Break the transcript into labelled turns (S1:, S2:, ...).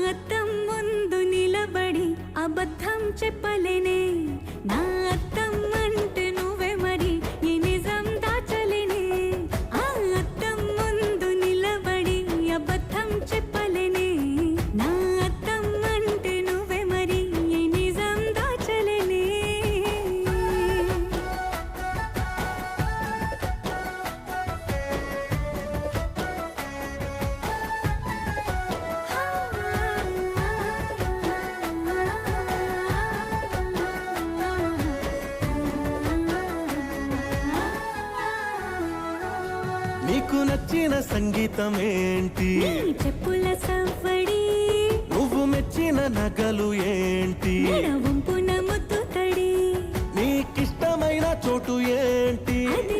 S1: అద్దం ముందు నిలబడి అబద్ధం చెప్పలేనే నా అద్దం అంటే నువ్వే మరి ఈ నిజం దాచలేనే ఆ అద్దం ముందు నిలబడి అబద్ధం చెప్పలేనే నా అద్దం అంటే నువ్వే మరి ఈ నిజం దాచలేనే
S2: నీకు నచ్చిన సంగీతం ఏంటి
S1: నీ చెప్పుల సవ్వడి
S2: నువ్వు మెచ్చిన నగలు ఏంటి
S1: వంపున ముద్దు తడి
S2: నీకిష్టమైన చోటు ఏంటి
S1: అది